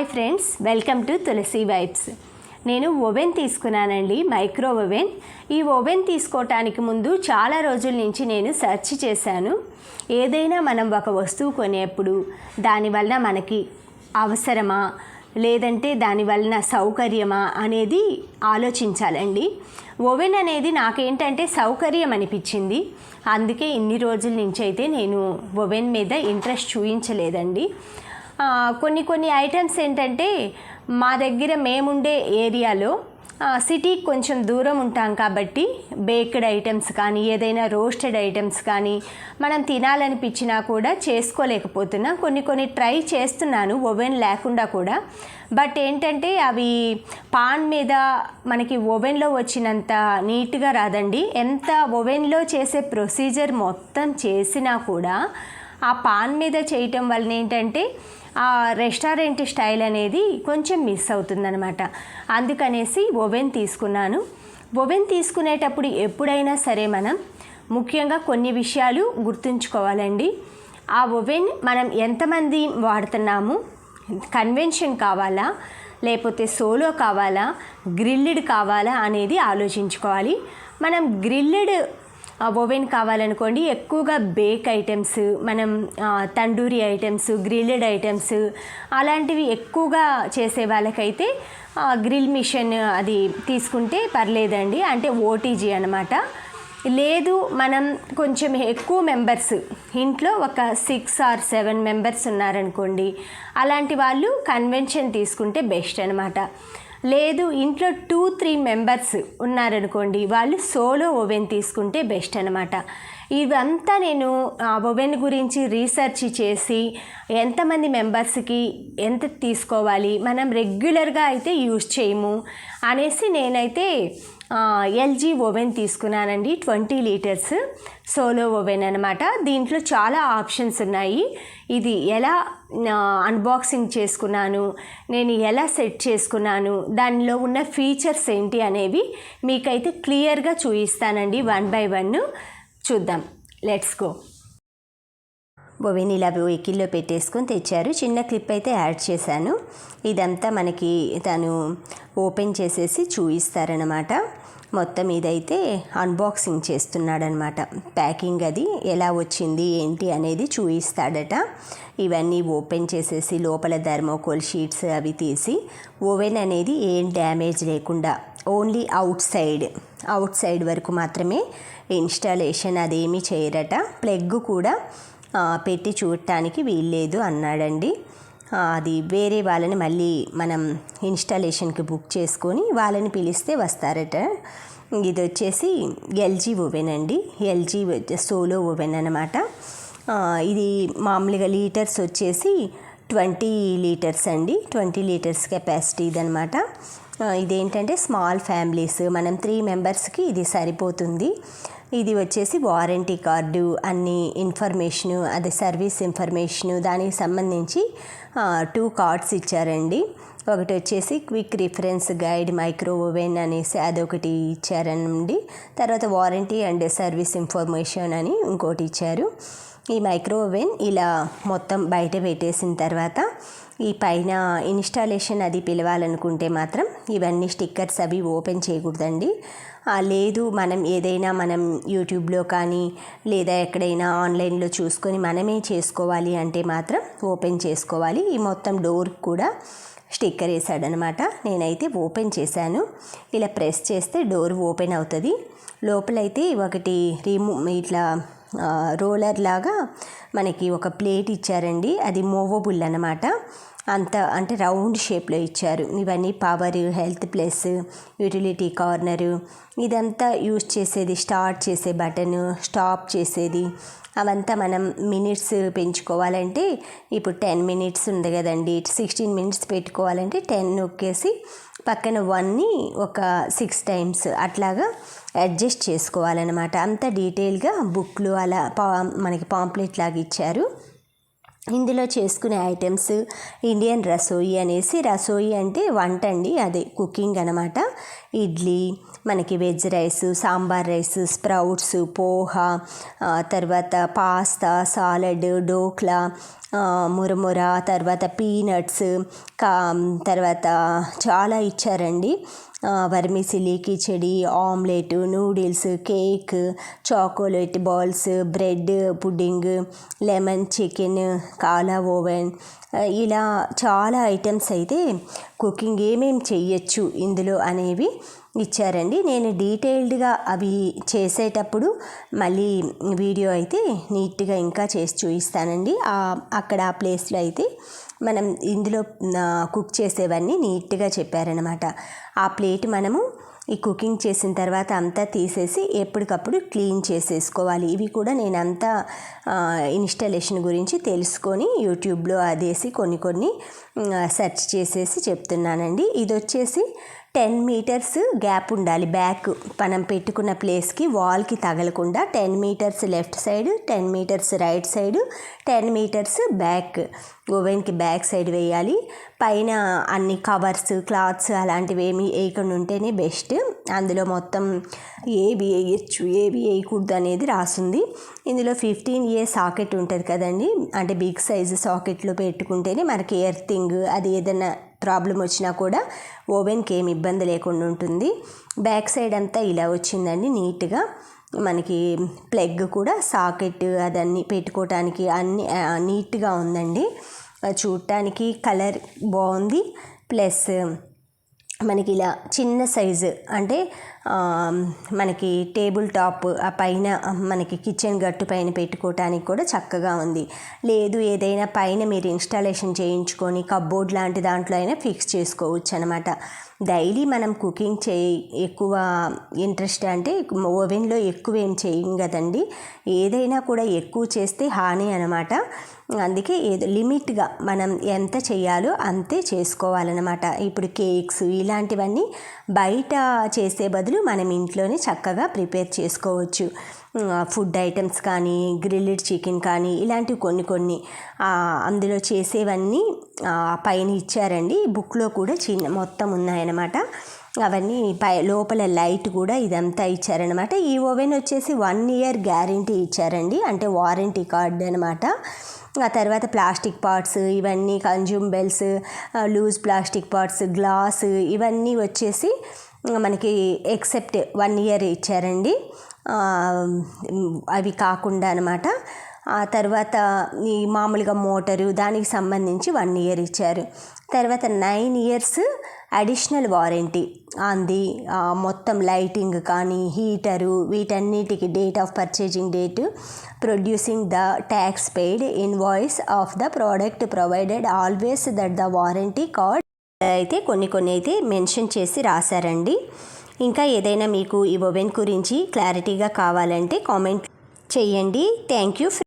Hi friends, welcome to Tulasi vibes. నేను oven తీసుకున్నానండి, micro oven. ఈ ఓవెన్ తీసుకోవటానికి ముందు చాలా రోజుల నుంచి నేను సెర్చ్ చేశాను. ఏదైనా మనం ఒక వస్తువు కొనేప్పుడు దానివల్ల మనకి అవసరమా లేదంటే దానివలన సౌకర్యమా అనేది ఆలోచించాలండి. ఓవెన్ అనేది నాకేంటంటే సౌకర్యం అనిపించింది. అందుకే ఇన్ని రోజుల నుంచి అయితే నేను ఓవెన్ మీద ఇంట్రెస్ట్ చూపించలేదండి. కొన్ని ఐటమ్స్ ఏంటంటే మా దగ్గర మేముండే ఏరియాలో సిటీకి కొంచెం దూరం ఉంటాం కాబట్టి బేక్డ్ ఐటమ్స్ కానీ ఏదైనా రోస్టెడ్ ఐటమ్స్ కానీ మనం తినాలనిపించినా కూడా చేసుకోలేకపోతున్నాం. కొన్ని ట్రై చేస్తున్నాను ఓవెన్ లేకుండా కూడా. బట్ ఏంటంటే అవి పాన్ మీద మనకి ఓవెన్లో వచ్చినంత నీట్గా రాదండి. ఎంత ఓవెన్లో చేసే ప్రొసీజర్ మొత్తం చేసినా కూడా ఆ పాన్ మీద చేయటం వలన ఏంటంటే ఆ రెస్టారెంట్ స్టైల్ అనేది కొంచెం మిస్ అవుతుందన్నమాట. అందుకనేసి ఓవెన్ తీసుకున్నాను. ఓవెన్ తీసుకునేటప్పుడు ఎప్పుడైనా సరే మనం ముఖ్యంగా కొన్ని విషయాలు గుర్తుంచుకోవాలండి. ఆ ఓవెన్ మనం ఎంతమంది వాడుతున్నాము, కన్వెన్షన్ కావాలా లేకపోతే సోలో కావాలా, గ్రిల్డ్ కావాలా అనేది ఆలోచించుకోవాలి. మనం గ్రిల్డ్ ఓవెన్ కావాలనుకోండి, ఎక్కువగా బేక్ ఐటమ్స్, మనం తండూరి ఐటమ్స్, గ్రిల్డ్ ఐటమ్స్ అలాంటివి ఎక్కువగా చేసే వాళ్ళకైతే గ్రిల్ మిషన్ అది తీసుకుంటే పర్లేదండి, అంటే ఓటీజీ అనమాట. లేదు మనం కొంచెం ఎక్కువ మెంబర్స్, ఇంట్లో ఒక 6 or 7 మెంబర్స్ ఉన్నారనుకోండి, అలాంటి వాళ్ళు కన్వెన్షన్ తీసుకుంటే బెస్ట్ అనమాట. లేదు ఇంట్లో 2-3 మెంబర్స్ ఉన్నారనుకోండి, వాళ్ళు సోలో ఓవెన్ తీసుకుంటే బెస్ట్ అనమాట. ఇవంతా నేను ఓవెన్ గురించి రీసెర్చ్ చేసి ఎంతమంది మెంబర్స్కి ఎంత తీసుకోవాలి, మనం రెగ్యులర్గా అయితే యూజ్ చేయము అనేసి నేనైతే ఎల్జీ ఓవెన్ తీసుకున్నానండి. 20 లీటర్స్ సోలో ఓవెన్ అనమాట. దీంట్లో చాలా ఆప్షన్స్ ఉన్నాయి. ఇది ఎలా అన్బాక్సింగ్ చేసుకున్నాను, నేను ఎలా సెట్ చేసుకున్నాను, దానిలో ఉన్న ఫీచర్స్ ఏంటి అనేవి మీకైతే క్లియర్గా చూపిస్తానండి. 1 by 1 చూద్దాం. Let's go. ఓవెన్ ఇలా వెహికల్లో పెట్టేసుకొని తెచ్చారు. చిన్న క్లిప్ అయితే యాడ్ చేశాను. ఇదంతా మనకి తను ఓపెన్ చేసేసి చూపిస్తారనమాట. మొత్తం ఇదైతే అన్బాక్సింగ్ చేస్తున్నాడనమాట. ప్యాకింగ్ అది ఎలా వచ్చింది ఏంటి అనేది చూపిస్తాడట. ఇవన్నీ ఓపెన్ చేసేసి లోపల థర్మోకోల్ షీట్స్ అవి తీసి, ఓవెన్ అనేది ఏం డ్యామేజ్ లేకుండా ఓన్లీ అవుట్ సైడ్ వరకు మాత్రమే ఇన్స్టాలేషన్ అదేమీ చేయరట. ప్లగ్ కూడా పెట్టి చూడటానికి వీల్లేదు అన్నాడండి. అది వేరే వాళ్ళని మళ్ళీ మనం ఇన్స్టాలేషన్కి బుక్ చేసుకొని వాళ్ళని పిలిస్తే వస్తారట. ఇది వచ్చేసి ఎల్జీ ఓవెన్ అండి. ఎల్జీ సోలో ఓవెన్ అనమాట. ఇది మామూలుగా లీటర్స్ వచ్చేసి 20 లీటర్స్ అండి. 20 లీటర్స్ కెపాసిటీ ఇదనమాట. ఇదేంటంటే స్మాల్ ఫ్యామిలీస్, మనం 3 మెంబర్స్కి ఇది సరిపోతుంది. ఇది వచ్చేసి వారంటీ కార్డు, అన్ని ఇన్ఫర్మేషను, అదే సర్వీస్ ఇన్ఫర్మేషను, దానికి సంబంధించి 2 కార్డ్స్ ఇచ్చారండి. ఒకటి వచ్చేసి quick reference guide micro oven అనేసి అదొకటి ఇచ్చారండి. తర్వాత వారంటీ అండ్ సర్వీస్ ఇన్ఫర్మేషన్ అని ఇంకోటి ఇచ్చారు. ఈ మైక్రో ఓవెన్ ఇలా మొత్తం బయట పెట్టేసిన తర్వాత ఈ పైన ఇన్స్టాలేషన్ అది పిలవాలనుకుంటే మాత్రం ఇవన్నీ స్టిక్కర్స్ అవి ఓపెన్ చేయకూడదండి. లేదు మనం ఏదైనా మనం యూట్యూబ్లో కానీ లేదా ఎక్కడైనా ఆన్లైన్లో చూసుకొని మనమే చేసుకోవాలి అంటే మాత్రం ఓపెన్ చేసుకోవాలి. ఈ మొత్తం డోర్ కూడా స్టిక్కర్ వేసాడనమాట. నేనైతే ఓపెన్ చేశాను. ఇలా ప్రెస్ చేస్తే డోర్ ఓపెన్ అవుతుంది. లోపలైతే ఒకటి ఇట్లా రోలర్ లాగా మనకి ఒక ప్లేట్ ఇచ్చారండి. అది మూవబుల్ అనమాట. అంటే రౌండ్ షేప్లో ఇచ్చారు. ఇవన్నీ power, health plus, utility corner, ఇదంతా యూజ్ చేసేది స్టార్ట్ చేసే బటను, స్టాప్ చేసేది, అవంతా మనం మినిట్స్ పెంచుకోవాలంటే ఇప్పుడు 10 మినిట్స్ ఉంది కదండి, 16 మినిట్స్ పెట్టుకోవాలంటే 10 నొక్కేసి పక్కన 1ని ఒక 6 టైమ్స్ అట్లాగా అడ్జస్ట్ చేసుకోవాలన్నమాట. అంత డీటెయిల్గా బుక్లు అలా మనకి పాంప్లెట్ లాగా ఇచ్చారు. ఇందులో చేసుకునే ఐటమ్స్ ఇండియన్ రసోయి అనేసి, రసోయి అంటే వంట అండి, అదే కుకింగ్ అనమాట. ఇడ్లీ, మనకి veg rice, sambar rice, sprouts, poha, తర్వాత పాస్తా, సాలడ్, డోక్లా, మురముర, తర్వాత పీనట్స్, తర్వాత చాలా ఇచ్చారండి. Vermicelli, khichdi, omelette, noodles, cake, chocolate balls, bread pudding, lemon chicken, కాలా ఓవెన్, ఇలా చాలా ఐటమ్స్ అయితే కుకింగ్ ఏమేమి చెయ్యొచ్చు ఇందులో అనేవి ఇచ్చారండి. నేను డీటెయిల్డ్గా అవి చేసేటప్పుడు మళ్ళీ వీడియో అయితే నీట్గా ఇంకా చేసి చూపిస్తానండి. అక్కడ ఆ ప్లేస్లో అయితే మనం ఇందులో కుక్ చేసేవన్నీ నీట్గా చెప్పారనమాట. ఆ ప్లేట్ మనము ఈ కుకింగ్ చేసిన తర్వాత అంతా తీసేసి ఎప్పటికప్పుడు క్లీన్ చేసేసుకోవాలి. ఇవి కూడా నేను అంతా ఇన్స్టాలేషన్ గురించి తెలుసుకొని యూట్యూబ్లో అదేసి కొన్ని సెర్చ్ చేసేసి చెప్తున్నానండి. ఇది వచ్చేసి 10 మీటర్స్ గ్యాప్ ఉండాలి. బ్యాక్ మనం పెట్టుకున్న ప్లేస్కి వాల్కి తగలకుండా 10 metres left side, 10 metres right side, 10 metres back ఓవెన్కి బ్యాక్ సైడ్ వేయాలి. పైన అన్ని కవర్స్, క్లాత్స్ అలాంటివి ఏమి వేయకుండా ఉంటేనే బెస్ట్. అందులో మొత్తం ఏవి వేయచ్చు ఏవి వేయకూడదు అనేది రాసింది. ఇందులో 15A సాకెట్ ఉంటుంది కదండి, అంటే బిగ్ సైజు సాకెట్లో పెట్టుకుంటేనే మనకి ఎర్తింగ్ అది ఏదైనా ప్రాబ్లం వచ్చినా కూడా ఓవెన్కి ఏమి ఇబ్బంది లేకుండా ఉంటుంది. బ్యాక్ సైడ్ అంతా ఇలా వచ్చిందండి నీట్గా. మనకి ప్లగ్ కూడా సాకెట్ అదన్నీ పెట్టుకోవటానికి అన్నీ నీట్గా ఉందండి. చూడటానికి కలర్ బాగుంది. ప్లస్ మనకి ఇలా చిన్న సైజు అంటే మనకి టేబుల్ టాప్ ఆ పైన మనకి కిచెన్ గట్టు పైన పెట్టుకోవటానికి కూడా చక్కగా ఉంది. లేదు ఏదైనా పైన మీరు ఇన్స్టాలేషన్ చేయించుకొని కబ్బోర్డ్ లాంటి దాంట్లో అయినా ఫిక్స్ చేసుకోవచ్చు అనమాట. డైలీ మనం కుకింగ్ ఎక్కువ ఇంట్రెస్ట్ అంటే ఓవెన్లో ఎక్కువ ఏం చేయం కదండి. ఏదైనా కూడా ఎక్కువ చేస్తే హాని అనమాట. అందుకే ఏదో లిమిట్గా మనం ఎంత చేయాలో అంతే చేసుకోవాలన్నమాట. ఇప్పుడు కేక్స్ ఇలాంటివన్నీ బయట చేసే బదులు మనం ఇంట్లోనే చక్కగా ప్రిపేర్ చేసుకోవచ్చు. ఫుడ్ ఐటమ్స్ కానీ, గ్రిల్డ్ చికెన్ కానీ ఇలాంటివి కొన్ని అందులో చేసేవన్నీ పైన ఇచ్చారండి. బుక్లో కూడా మొత్తం ఉన్నాయన్నమాట. అవన్నీ లోపల లైట్ కూడా ఇదంతా ఇచ్చారనమాట. ఈ ఓవెన్ వచ్చేసి 1 year గ్యారంటీ ఇచ్చారండి, అంటే వారంటీ కార్డ్ అనమాట. ఆ తర్వాత ప్లాస్టిక్ పార్ట్స్ ఇవన్నీ consumables, loose plastic parts, glass ఇవన్నీ వచ్చేసి మనకి ఎక్సెప్ట్ 1 year ఇచ్చారండి. అవి కాకుండా అనమాట. ఆ తర్వాత ఈ మామూలుగా మోటరు దానికి సంబంధించి 1 year ఇచ్చారు. తర్వాత 9 years అడిషనల్ వారంటీ అంది. మొత్తం లైటింగ్ కానీ, హీటరు వీటన్నిటికి date of purchasing date, producing the tax paid, invoice of the product provided, always that the warranty card అయితే కొన్ని అయితే మెన్షన్ చేసి రాశారండి. ఇంకా ఏదైనా మీకు ఈ ఓవెన్ గురించి క్లారిటీగా కావాలంటే కామెంట్ చేయండి. Thank you.